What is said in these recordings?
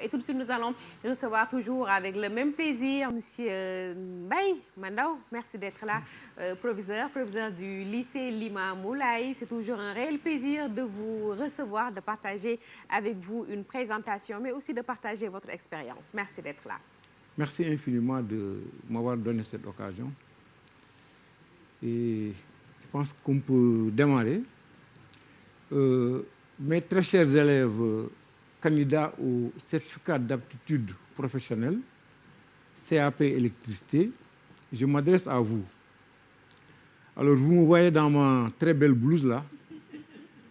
Et tout de suite, nous allons recevoir toujours avec le même plaisir Monsieur Mbaye Mandao. Merci d'être là, proviseur du lycée Lima Moulay. C'est toujours un réel plaisir de vous recevoir, de partager avec vous une présentation, mais aussi de partager votre expérience. Merci d'être là. Merci infiniment de m'avoir donné cette occasion. Et je pense qu'on peut démarrer. Mes très chers élèves candidats au certificat d'aptitude professionnelle, CAP électricité, je m'adresse à vous. Alors, vous me voyez dans ma très belle blouse là.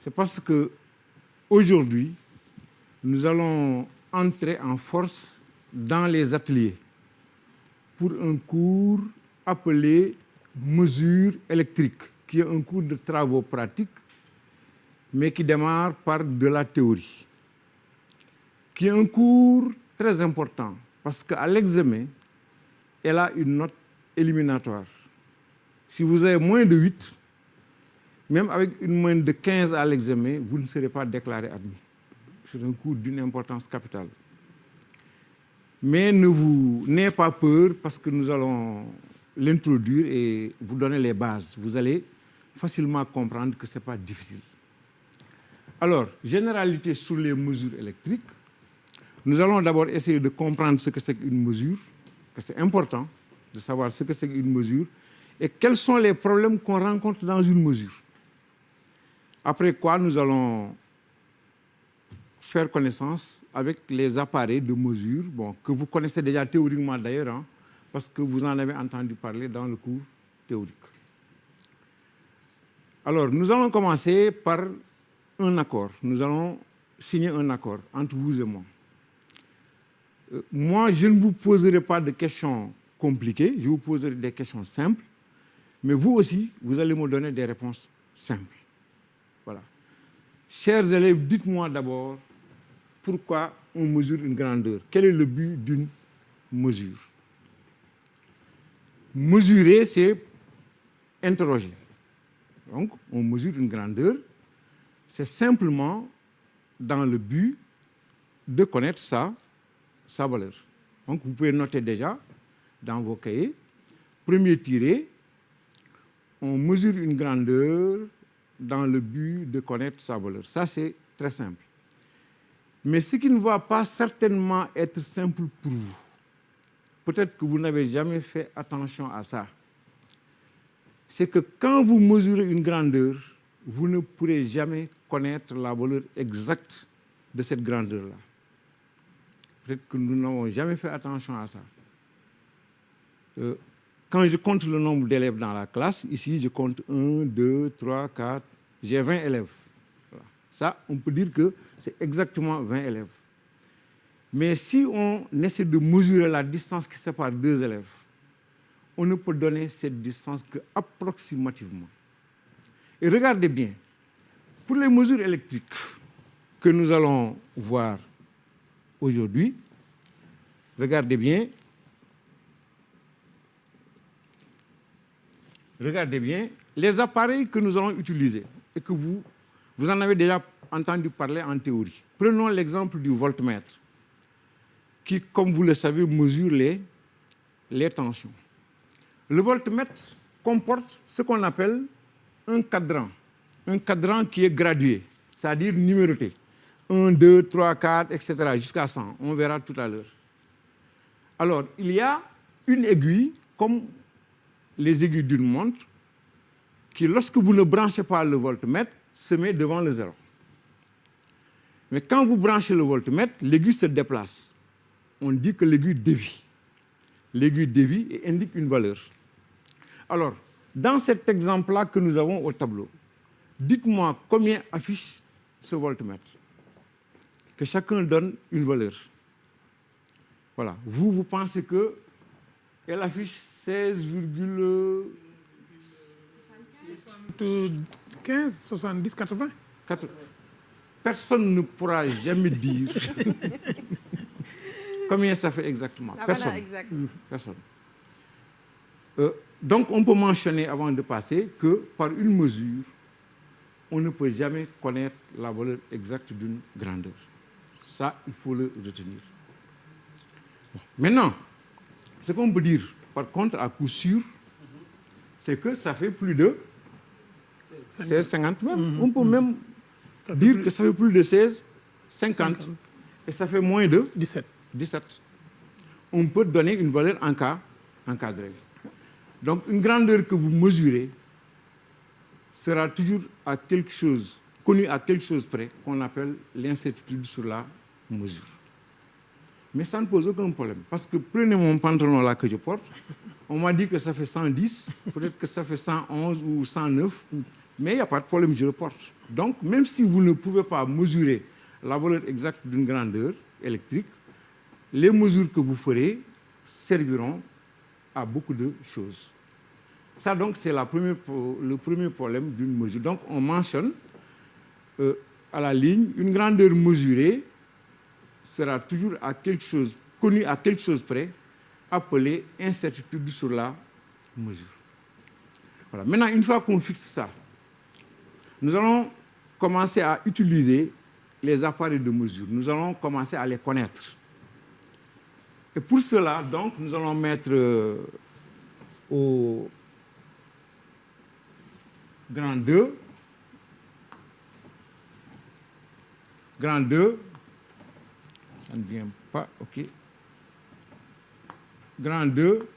C'est parce que aujourd'hui, nous allons entrer en force dans les ateliers pour un cours appelé mesure électrique, qui est un cours de travaux pratiques, mais qui démarre par de la théorie, qui est un cours très important, parce qu'à l'examen, elle a une note éliminatoire. Si vous avez moins de 8, même avec une moyenne de 15 à l'examen, vous ne serez pas déclaré admis. C'est un cours d'une importance capitale. Mais n'ayez pas peur, parce que nous allons l'introduire et vous donner les bases. Vous allez facilement comprendre que ce n'est pas difficile. Alors, généralité sur les mesures électriques. Nous allons d'abord essayer de comprendre ce que c'est qu'une mesure, parce que c'est important de savoir ce que c'est qu'une mesure et quels sont les problèmes qu'on rencontre dans une mesure. Après quoi, nous allons faire connaissance avec les appareils de mesure, que vous connaissez déjà théoriquement d'ailleurs, parce que vous en avez entendu parler dans le cours théorique. Alors, nous allons commencer par un accord. Nous allons signer un accord entre vous et moi. Moi, je ne vous poserai pas de questions compliquées, je vous poserai des questions simples, mais vous aussi, vous allez me donner des réponses simples. Voilà. Chers élèves, dites-moi d'abord pourquoi on mesure une grandeur. Quel est le but d'une mesure? Mesurer, c'est interroger. Donc, on mesure une grandeur, c'est simplement dans le but de connaître sa valeur. Donc, vous pouvez noter déjà dans vos cahiers. Premier tiré, on mesure une grandeur dans le but de connaître sa valeur. Ça, c'est très simple. Mais ce qui ne va pas certainement être simple pour vous, peut-être que vous n'avez jamais fait attention à ça, c'est que quand vous mesurez une grandeur, vous ne pourrez jamais connaître la valeur exacte de cette grandeur-là. Peut-être que nous n'avons jamais fait attention à ça. Quand je compte le nombre d'élèves dans la classe, ici, je compte 1, 2, 3, 4, j'ai 20 élèves. Voilà. Ça, on peut dire que c'est exactement 20 élèves. Mais si on essaie de mesurer la distance qui sépare 2 élèves, on ne peut donner cette distance qu'approximativement. Et regardez bien, pour les mesures électriques que nous allons voir aujourd'hui, regardez bien, les appareils que nous allons utiliser et que vous en avez déjà entendu parler en théorie. Prenons l'exemple du voltmètre, qui, comme vous le savez, mesure les tensions. Le voltmètre comporte ce qu'on appelle un cadran qui est gradué, c'est-à-dire numéroté. 1, 2, 3, 4, etc., jusqu'à 100. On verra tout à l'heure. Alors, il y a une aiguille, comme les aiguilles d'une montre, qui, lorsque vous ne branchez pas le voltmètre, se met devant le zéro. Mais quand vous branchez le voltmètre, l'aiguille se déplace. On dit que l'aiguille dévie. L'aiguille dévie et indique une valeur. Alors, dans cet exemple-là que nous avons au tableau, dites-moi combien affiche ce voltmètre. Que chacun donne une valeur. Voilà. Vous pensez qu'elle affiche 16,75, 70, 80. Personne ne pourra jamais dire combien ça fait exactement. Personne. Exact. Personne. Donc, on peut mentionner avant de passer que par une mesure, on ne peut jamais connaître la valeur exacte d'une grandeur. Ça, il faut le retenir. Maintenant, ce qu'on peut dire, par contre, à coup sûr, c'est que ça fait plus de 16,50 même. On peut même dire que ça fait plus de 16,50. Et ça fait moins de 17. On peut donner une valeur encadrée. Donc, une grandeur que vous mesurez sera toujours connue à quelque chose près, qu'on appelle l'incertitude sur la mesure. Mais ça ne pose aucun problème. Parce que prenez mon pantalon là que je porte, on m'a dit que ça fait 110, peut-être que ça fait 111 ou 109, mais il n'y a pas de problème, je le porte. Donc, même si vous ne pouvez pas mesurer la valeur exacte d'une grandeur électrique, les mesures que vous ferez serviront à beaucoup de choses. Ça, donc, c'est le premier problème d'une mesure. Donc, on mentionne à la ligne, une grandeur mesurée sera toujours connue à quelque chose près, appelée incertitude sur la mesure. Voilà. Maintenant, une fois qu'on fixe ça, nous allons commencer à utiliser les appareils de mesure. Nous allons commencer à les connaître. Et pour cela, donc, nous allons mettre au grand 2, ça ne vient pas, ok. Grand 2,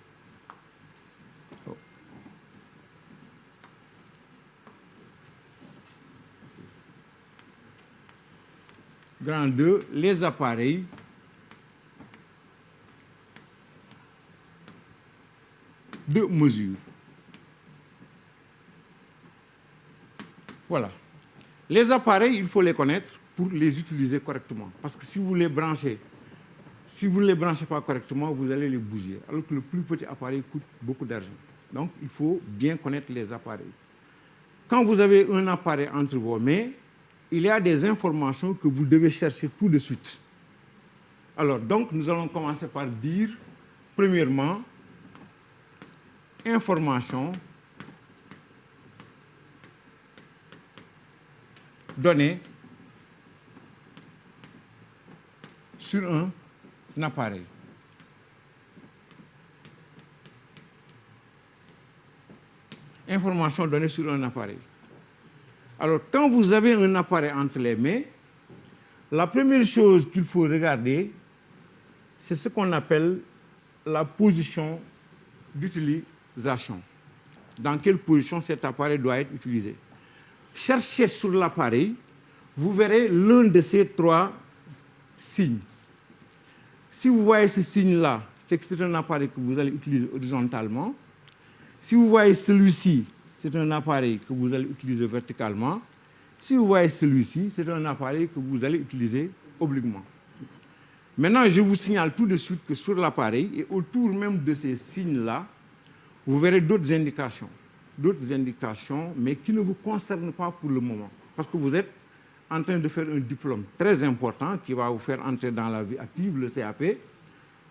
grand 2, les appareils de mesure. Voilà. Les appareils, il faut les connaître pour les utiliser correctement. Parce que si vous ne les branchez pas correctement, vous allez les bousiller. Alors que le plus petit appareil coûte beaucoup d'argent. Donc, il faut bien connaître les appareils. Quand vous avez un appareil entre vos mains, il y a des informations que vous devez chercher tout de suite. Alors, donc, nous allons commencer par dire, premièrement, information donnée sur un appareil. Information donnée sur un appareil. Alors, quand vous avez un appareil entre les mains, la première chose qu'il faut regarder, c'est ce qu'on appelle la position d'utilisation. Dans quelle position cet appareil doit être utilisé. Cherchez sur l'appareil, vous verrez l'un de ces trois signes. Si vous voyez ce signe-là, c'est que c'est un appareil que vous allez utiliser horizontalement. Si vous voyez celui-ci, c'est un appareil que vous allez utiliser verticalement. Si vous voyez celui-ci, c'est un appareil que vous allez utiliser obliquement. Maintenant, je vous signale tout de suite que sur l'appareil et autour même de ces signes-là, vous verrez d'autres indications, mais qui ne vous concernent pas pour le moment. Parce que vous êtes en train de faire un diplôme très important qui va vous faire entrer dans la vie active, le CAP,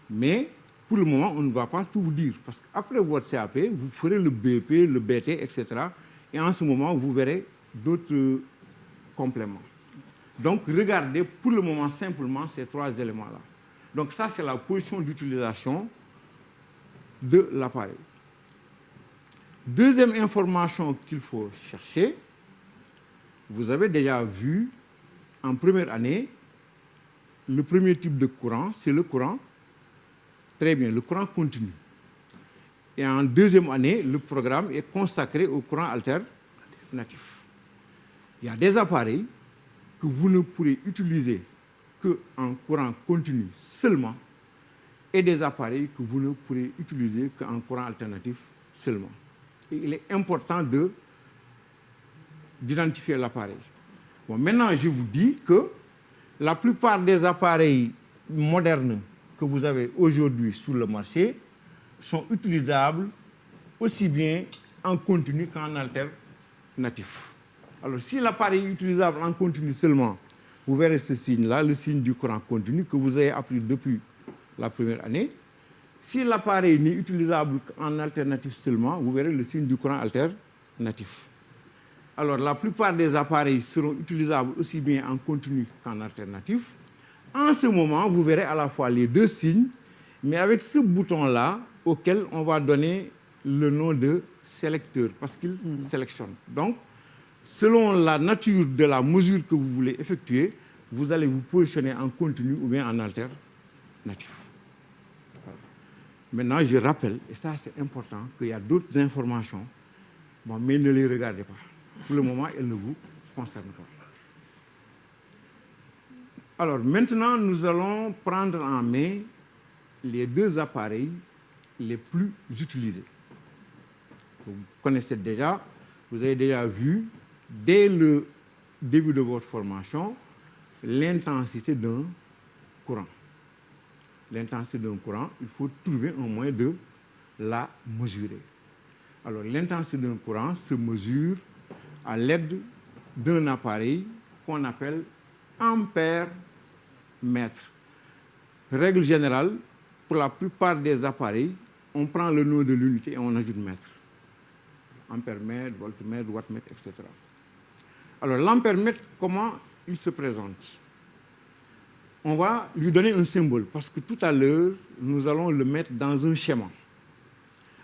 mais pour le moment, on ne va pas tout vous dire. Parce qu'après votre CAP, vous ferez le BP, le BT, etc. Et en ce moment, vous verrez d'autres compléments. Donc, regardez pour le moment simplement ces trois éléments-là. Donc, ça, c'est la position d'utilisation de l'appareil. Deuxième information qu'il faut chercher, vous avez déjà vu en première année, le premier type de courant, c'est le courant, très bien, le courant continu. Et en deuxième année, le programme est consacré au courant alternatif. Il y a des appareils que vous ne pourrez utiliser qu'en courant continu seulement et des appareils que vous ne pourrez utiliser qu'en courant alternatif seulement. Et il est important d'identifier l'appareil. Bon, maintenant, je vous dis que la plupart des appareils modernes que vous avez aujourd'hui sur le marché sont utilisables aussi bien en continu qu'en alternatif. Alors, si l'appareil est utilisable en continu seulement, vous verrez ce signe-là, le signe du courant continu que vous avez appris depuis la première année. Si l'appareil n'est utilisable en alternatif seulement, vous verrez le signe du courant alternatif. Alors, la plupart des appareils seront utilisables aussi bien en continu qu'en alternatif. En ce moment, vous verrez à la fois les deux signes mais avec ce bouton-là auquel on va donner le nom de sélecteur, parce qu'il sélectionne. Donc, selon la nature de la mesure que vous voulez effectuer, vous allez vous positionner en continu ou bien en alternatif. Voilà. Maintenant, je rappelle, et ça c'est important, qu'il y a d'autres informations, bon, mais ne les regardez pas. Pour le moment, elles ne vous concernent pas. Alors maintenant, nous allons prendre en main les deux appareils les plus utilisés. Vous connaissez déjà, vous avez déjà vu, dès le début de votre formation, l'intensité d'un courant. L'intensité d'un courant, il faut trouver un moyen de la mesurer. Alors, l'intensité d'un courant se mesure à l'aide d'un appareil qu'on appelle ampère-mètre. Règle générale, pour la plupart des appareils, on prend le nom de l'unité et on ajoute mètre. Ampère-mètre, voltmètre, wattmètre, etc. Alors, l'ampère-mètre, comment il se présente? On va lui donner un symbole, parce que tout à l'heure, nous allons le mettre dans un schéma.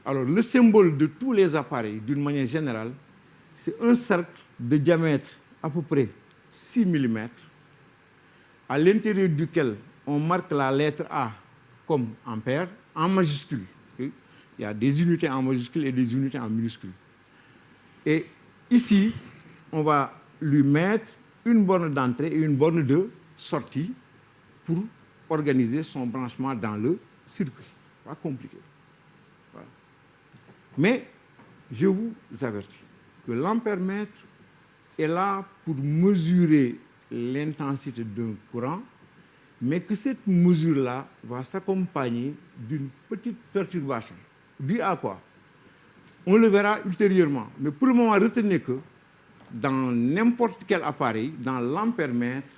Alors, le symbole de tous les appareils, d'une manière générale, c'est un cercle de diamètre à peu près 6 mm, à l'intérieur duquel on marque la lettre A comme ampère, en majuscule. Il y a des unités en majuscule et des unités en minuscule. Et ici, on va lui mettre une borne d'entrée et une borne de sortie pour organiser son branchement dans le circuit. Pas compliqué. Voilà. Mais je vous avertis que l'ampère-mètre est là pour mesurer l'intensité d'un courant, mais que cette mesure-là va s'accompagner d'une petite perturbation. Due à quoi? On le verra ultérieurement. Mais pour le moment, retenez que dans n'importe quel appareil, dans l'ampère-mètre,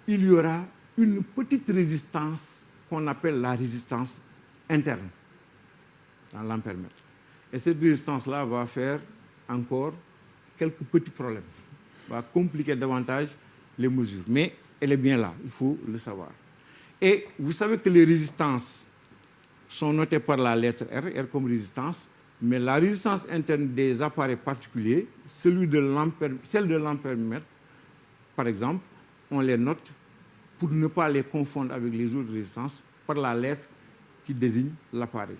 il y aura une petite résistance qu'on appelle la résistance interne dans l'ampère-mètre. Et cette résistance-là va faire encore quelques petits problèmes, va compliquer davantage les mesures. Mais elle est bien là, il faut le savoir. Et vous savez que les résistances sont notées par la lettre R, R comme résistance, mais la résistance interne des appareils particuliers, celle de l'ampère-mètre, par exemple, on les note pour ne pas les confondre avec les autres résistances par la lettre qui désigne l'appareil.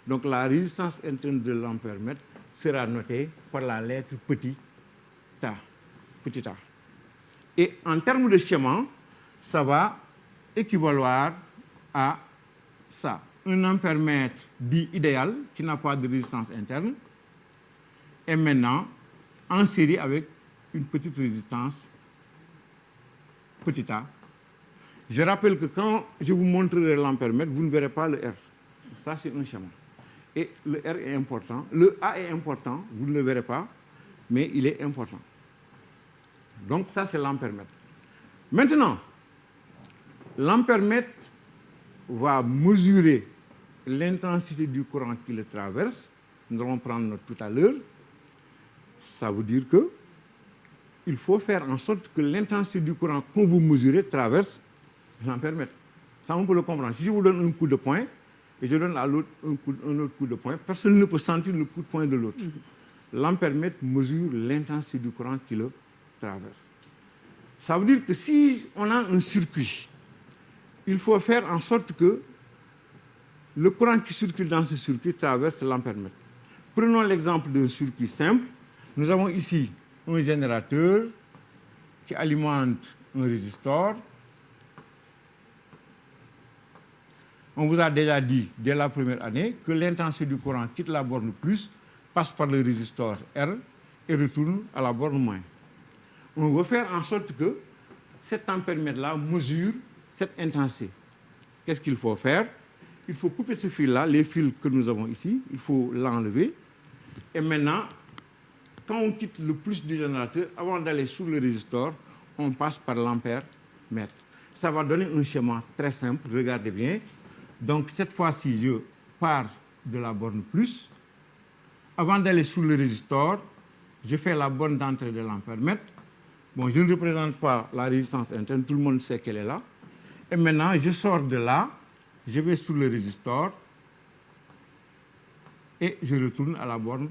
Donc la résistance interne de l'ampère-mètre sera notée par la lettre petit a. Petit a. Et en termes de schéma, ça va équivaloir à ça. Un ampère-mètre dit idéal, qui n'a pas de résistance interne, est maintenant en série avec une petite résistance petit a. Je rappelle que quand je vous montrerai l'ampère-mètre, vous ne verrez pas le R. Ça, c'est un schéma. Et le R est important. Le A est important, vous ne le verrez pas, mais il est important. Donc, ça, c'est l'ampère-mètre. Maintenant, l'ampère-mètre va mesurer l'intensité du courant qui le traverse. Nous allons prendre note tout à l'heure. Ça veut dire qu'il faut faire en sorte que l'intensité du courant qu'on vous mesurez traverse l'ampère-mètre. Ça, on peut le comprendre. Si je vous donne un coup de poing et je donne à l'autre un autre coup de poing, personne ne peut sentir le coup de poing de l'autre. L'ampère-mètre mesure l'intensité du courant qui le traverse. Ça veut dire que si on a un circuit, il faut faire en sorte que le courant qui circule dans ce circuit traverse l'ampère-mètre. Prenons l'exemple d'un circuit simple. Nous avons ici un générateur qui alimente un résistor. On vous a déjà dit, dès la première année, que l'intensité du courant quitte la borne plus, passe par le résistor R et retourne à la borne moins. On veut faire en sorte que cet ampère-mètre-là mesure cette intensité. Qu'est-ce qu'il faut faire? Il faut couper ce fil-là, les fils que nous avons ici, il faut l'enlever. Et maintenant, quand on quitte le plus du générateur, avant d'aller sur le résistor, on passe par l'ampère-mètre. Ça va donner un schéma très simple, regardez bien. Donc cette fois-ci, je pars de la borne plus. Avant d'aller sur le résistor, je fais la borne d'entrée de l'ampère-mètre. Bon, je ne représente pas la résistance interne, tout le monde sait qu'elle est là. Et maintenant, je sors de là je vais sur le résistor et je retourne à la borne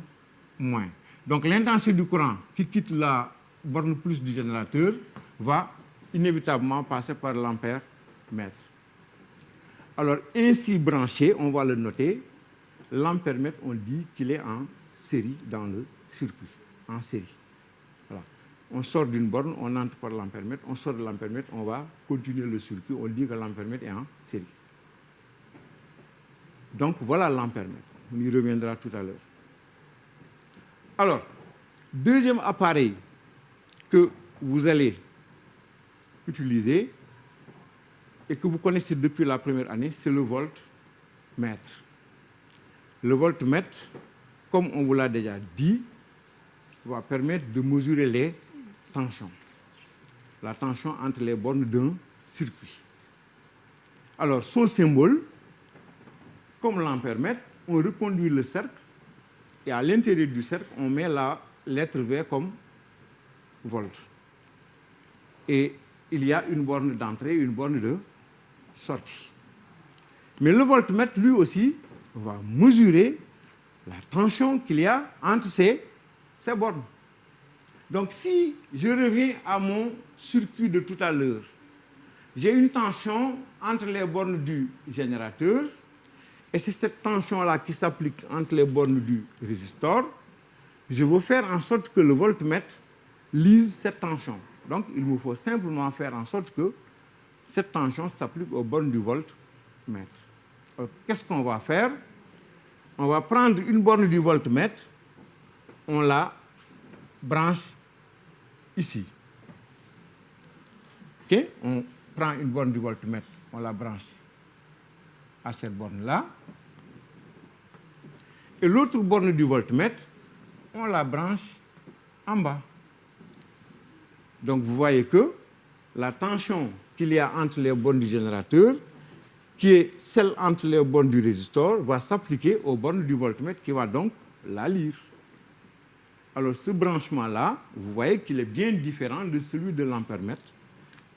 moins. Donc l'intensité du courant qui quitte la borne plus du générateur va inévitablement passer par l'ampère mètre. Alors ainsi branché, on va le noter, l'ampère mètre, on dit qu'il est en série dans le circuit, en série. Voilà. On sort d'une borne, on entre par l'ampère mètre, on sort de l'ampère mètre, on va continuer le circuit, on dit que l'ampère mètre est en série. Donc voilà l'ampère mètre, on y reviendra tout à l'heure. Alors, deuxième appareil que vous allez utiliser et que vous connaissez depuis la première année, c'est le voltmètre. Le voltmètre, comme on vous l'a déjà dit, va permettre de mesurer les tensions. La tension entre les bornes d'un circuit. Alors, son symbole, comme l'ampère-mètre, on reconduit le cercle et à l'intérieur du cercle, on met la lettre V comme volt. Et il y a une borne d'entrée et une borne de sortie. Mais le voltmètre, lui aussi, va mesurer la tension qu'il y a entre ces bornes. Donc, si je reviens à mon circuit de tout à l'heure, j'ai une tension entre les bornes du générateur et c'est cette tension-là qui s'applique entre les bornes du résistor. Je veux faire en sorte que le voltmètre lise cette tension. Donc, il me faut simplement faire en sorte que cette tension s'applique aux bornes du voltmètre. Alors, qu'est-ce qu'on va faire? On va prendre une borne du voltmètre, on la branche ici. Okay? On prend une borne du voltmètre, on la branche à cette borne-là. Et l'autre borne du voltmètre, on la branche en bas. Donc vous voyez que la tension qu'il y a entre les bornes du générateur, qui est celle entre les bornes du résistor, va s'appliquer aux bornes du voltmètre qui va donc la lire. Alors ce branchement-là, vous voyez qu'il est bien différent de celui de l'ampère-mètre.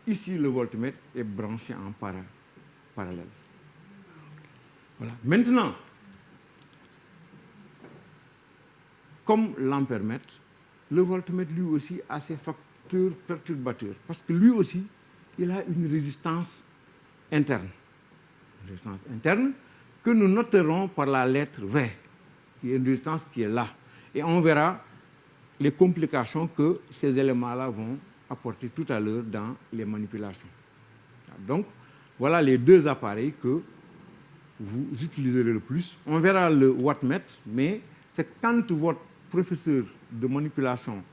Ici, le voltmètre est branché en parallèle. Voilà. Maintenant, comme l'ampère-mètre, le voltmètre lui aussi a ses facteurs perturbateurs, parce que lui aussi, il a une résistance interne. Une résistance interne que nous noterons par la lettre V, qui est une résistance qui est là. Et on verra les complications que ces éléments-là vont apporter tout à l'heure dans les manipulations. Donc, voilà les deux appareils que vous utiliserez le plus. On verra le wattmètre, mais c'est quand votre professeur de manipulation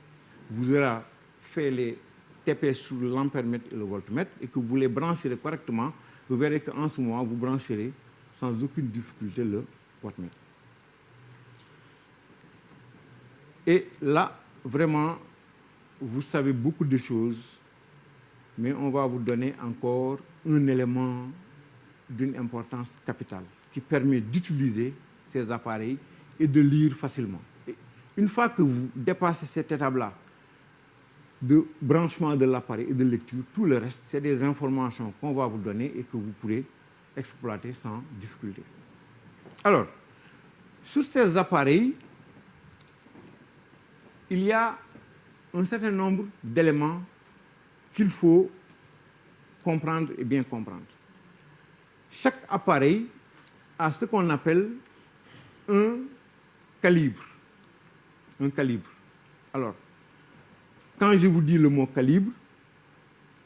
vous aura fait les TP sur l'ampère-mètre et le voltmètre et que vous les brancherez correctement, vous verrez qu'en ce moment, vous brancherez sans aucune difficulté le wattmètre. Et là, vraiment, vous savez beaucoup de choses, mais on va vous donner encore un élément d'une importance capitale qui permet d'utiliser ces appareils et de lire facilement. Et une fois que vous dépassez cette étape-là de branchement de l'appareil et de lecture, tout le reste, c'est des informations qu'on va vous donner et que vous pourrez exploiter sans difficulté. Alors, sur ces appareils, il y a un certain nombre d'éléments qu'il faut comprendre et bien comprendre. Chaque appareil a ce qu'on appelle un calibre. Un calibre. Alors, quand je vous dis le mot calibre,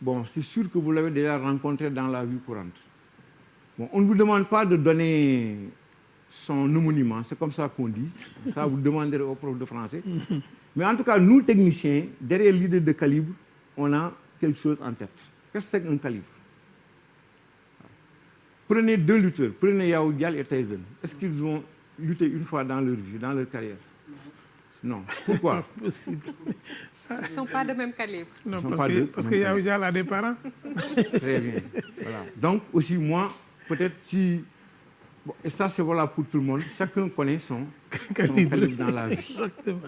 bon, c'est sûr que vous l'avez déjà rencontré dans la vie courante. Bon, on ne vous demande pas de donner son homonyme, c'est comme ça qu'on dit. Ça, vous demanderez au prof de français. Mais en tout cas, nous, techniciens, derrière l'idée de calibre, on a quelque chose en tête. Qu'est-ce que c'est qu'un calibre? Prenez deux lutteurs, prenez Yao Dial et Tyson. Est-ce qu'ils ont lutté une fois dans leur vie, dans leur carrière? Non. Pourquoi? Possible. Ils ne sont pas de même calibre. Non, parce que Yao Dial a des parents. Très bien. Voilà. Donc, aussi, moi, peut-être si... Bon, et ça, c'est voilà pour tout le monde. Chacun connaît son calibre dans la vie. Exactement.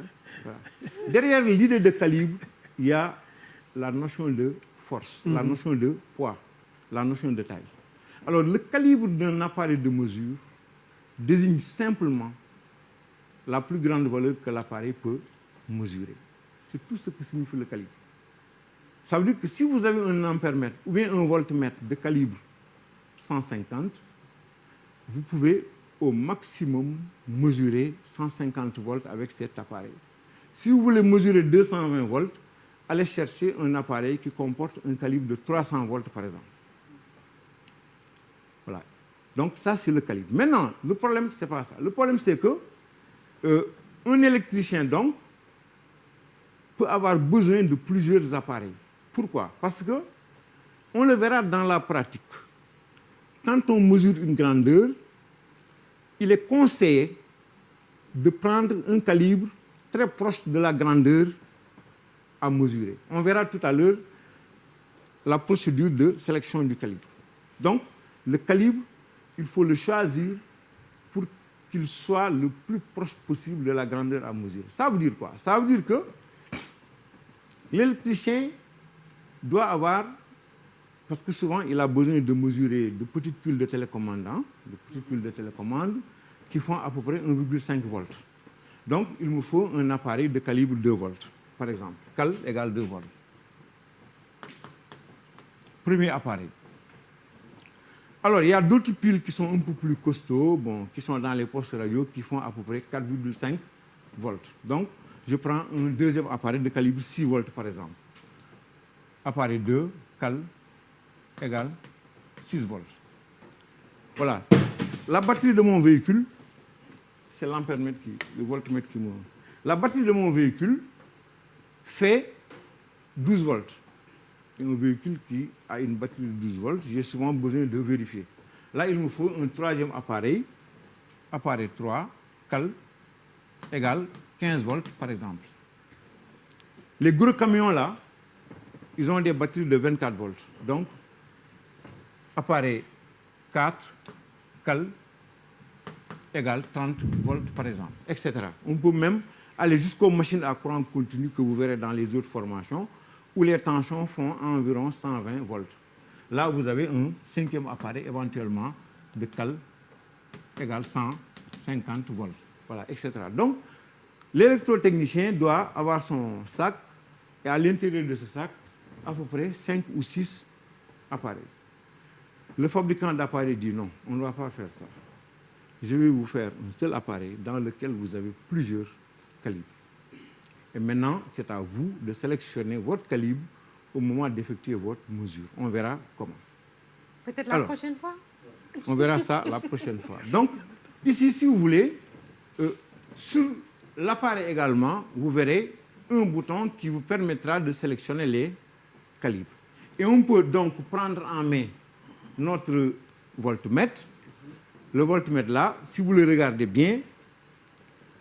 Voilà. Derrière l'idée de calibre, il y a la notion de force, la notion de poids, la notion de taille. Alors, le calibre d'un appareil de mesure désigne simplement la plus grande valeur que l'appareil peut mesurer. C'est tout ce que signifie le calibre. Ça veut dire que si vous avez un ampèremètre ou bien un voltmètre de calibre 150, vous pouvez au maximum mesurer 150 volts avec cet appareil. Si vous voulez mesurer 220 volts, allez chercher un appareil qui comporte un calibre de 300 volts par exemple. Voilà. Donc ça c'est le calibre. Maintenant, le problème c'est pas ça. Le problème c'est que un électricien donc peut avoir besoin de plusieurs appareils. Pourquoi? Parce que on le verra dans la pratique. Quand on mesure une grandeur, il est conseillé de prendre un calibre très proche de la grandeur à mesurer. On verra tout à l'heure la procédure de sélection du calibre. Donc, le calibre, il faut le choisir pour qu'il soit le plus proche possible de la grandeur à mesurer. Ça veut dire quoi? Ça veut dire que l'électricien doit avoir, parce que souvent il a besoin de mesurer de petites piles de télécommande, qui font à peu près 1,5 volts. Donc, il me faut un appareil de calibre 2 volts, par exemple. Cal égale 2 volts. Premier appareil. Alors, il y a d'autres piles qui sont un peu plus costauds, bon, qui sont dans les postes radio, qui font à peu près 4,5 volts. Donc, je prends un deuxième appareil de calibre 6 volts, par exemple. Appareil 2, cal égale 6 volts. Voilà. La batterie de mon véhicule, c'est l'ampèremètre le voltmètre qui me... La batterie de mon véhicule fait 12 volts. Et un véhicule qui a une batterie de 12 volts, j'ai souvent besoin de vérifier. Là, il me faut un troisième appareil, appareil 3, cal égale 15 volts, par exemple. Les gros camions, là, ils ont des batteries de 24 volts. Donc, appareil 4, cal égale 30 volts, par exemple, etc. On peut même aller jusqu'aux machines à courant continu que vous verrez dans les autres formations, où les tensions font environ 120 volts. Là, vous avez un cinquième appareil, éventuellement, de cal égale 150 volts, voilà, etc. Donc, l'électrotechnicien doit avoir son sac, et à l'intérieur de ce sac, à peu près 5 ou 6 appareils. Le fabricant d'appareils dit non, on ne va pas faire ça. Je vais vous faire un seul appareil dans lequel vous avez plusieurs calibres. Et maintenant, c'est à vous de sélectionner votre calibre au moment d'effectuer votre mesure. On verra comment. Peut-être la prochaine fois. On verra ça la prochaine fois. Donc, ici, si vous voulez, sur l'appareil également, vous verrez un bouton qui vous permettra de sélectionner les calibres. Et on peut donc prendre en main notre voltmètre. Le voltmètre là, si vous le regardez bien,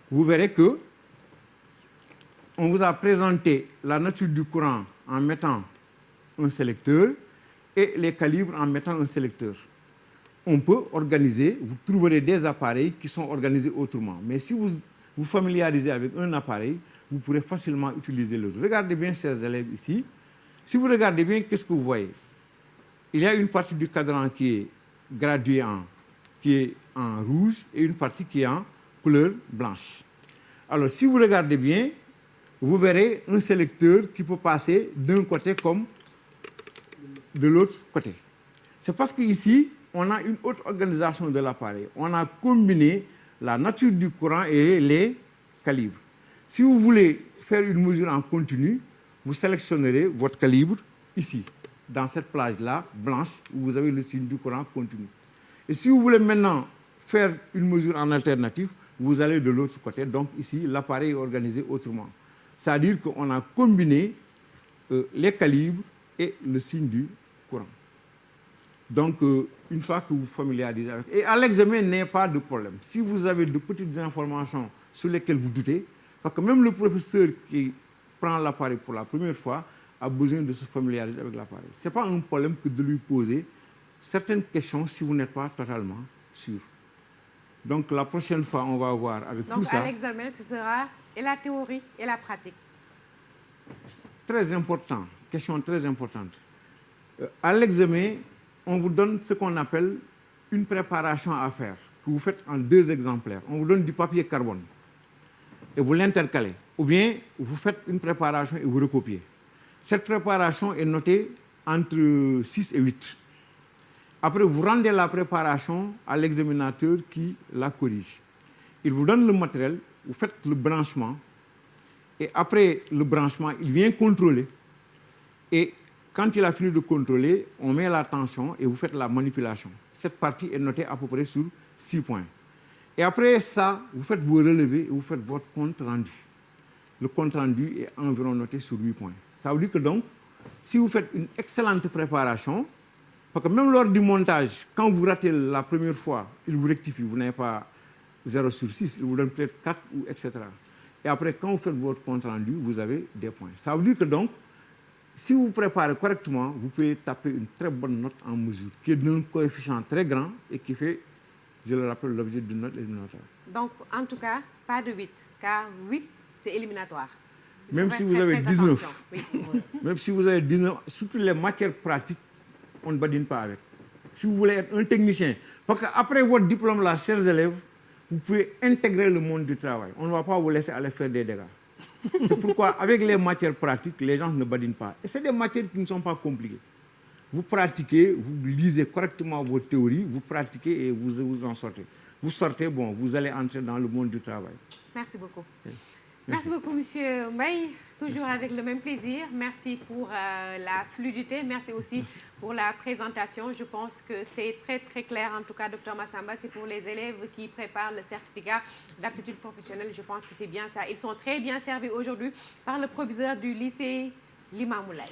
vous verrez que on vous a présenté la nature du courant en mettant un sélecteur et les calibres en mettant un sélecteur. On peut organiser, vous trouverez des appareils qui sont organisés autrement. Mais si vous vous familiarisez avec un appareil, vous pourrez facilement utiliser l'autre. Regardez bien ces élèves ici. Si vous regardez bien, qu'est-ce que vous voyez? Il y a une partie du cadran qui est graduée qui est en rouge et une partie qui est en couleur blanche. Alors, si vous regardez bien, vous verrez un sélecteur qui peut passer d'un côté comme de l'autre côté. C'est parce qu'ici, on a une autre organisation de l'appareil. On a combiné la nature du courant et les calibres. Si vous voulez faire une mesure en continu, vous sélectionnerez votre calibre ici, dans cette plage-là, blanche, où vous avez le signe du courant continu. Et si vous voulez maintenant faire une mesure en alternative, vous allez de l'autre côté. Donc ici, l'appareil est organisé autrement. C'est-à-dire qu'on a combiné les calibres et le signe du courant. Donc, une fois que vous familiarisez avec... Et à l'examen, il n'y a pas de problème. Si vous avez de petites informations sur lesquelles vous doutez, parce que même le professeur qui prend l'appareil pour la première fois a besoin de se familiariser avec l'appareil. Ce n'est pas un problème que de lui poser certaines questions si vous n'êtes pas totalement sûr. Donc, la prochaine fois, on va voir avec tout ça. Donc, à l'examen, ce sera et la théorie et la pratique. Très important, question très importante. À l'examen, on vous donne ce qu'on appelle une préparation à faire, que vous faites en 2 exemplaires. On vous donne du papier carbone et vous l'intercalez. Ou bien, vous faites une préparation et vous recopiez. Cette préparation est notée entre 6 et 8. Après, vous rendez la préparation à l'examinateur qui la corrige. Il vous donne le matériel, vous faites le branchement, et après le branchement, il vient contrôler. Et quand il a fini de contrôler, on met la tension et vous faites la manipulation. Cette partie est notée à peu près sur 6 points. Et après ça, vous faites vos relevés et vous faites votre compte rendu. Le compte rendu est environ noté sur 8 points. Ça veut dire que donc, si vous faites une excellente préparation, parce que même lors du montage, quand vous ratez la première fois, il vous rectifie, vous n'avez pas 0 sur 6, il vous donne peut-être 4, ou etc. Et après, quand vous faites votre compte rendu, vous avez des points. Ça veut dire que donc, si vous préparez correctement, vous pouvez taper une très bonne note en mesure, qui est d'un coefficient très grand et qui fait, je le rappelle, l'objet d'une note éliminatoire. Donc, en tout cas, pas de 8, car 8, c'est éliminatoire. Même si vous avez 19, oui. Même si vous avez 19, surtout les matières pratiques, on ne badine pas avec. Si vous voulez être un technicien, parce qu'après votre diplôme là, chers élèves, vous pouvez intégrer le monde du travail. On ne va pas vous laisser aller faire des dégâts. C'est pourquoi, avec les matières pratiques, les gens ne badinent pas. Et c'est des matières qui ne sont pas compliquées. Vous pratiquez, vous lisez correctement vos théories, vous pratiquez et vous en sortez. Vous sortez, bon, vous allez entrer dans le monde du travail. Merci beaucoup. Merci beaucoup, Monsieur Mbaye. Toujours avec le même plaisir. Merci pour la fluidité. Merci aussi pour la présentation. Je pense que c'est très, très clair. En tout cas, Dr Massamba, c'est pour les élèves qui préparent le certificat d'aptitude professionnelle. Je pense que c'est bien ça. Ils sont très bien servis aujourd'hui par le proviseur du lycée Limamoulaye.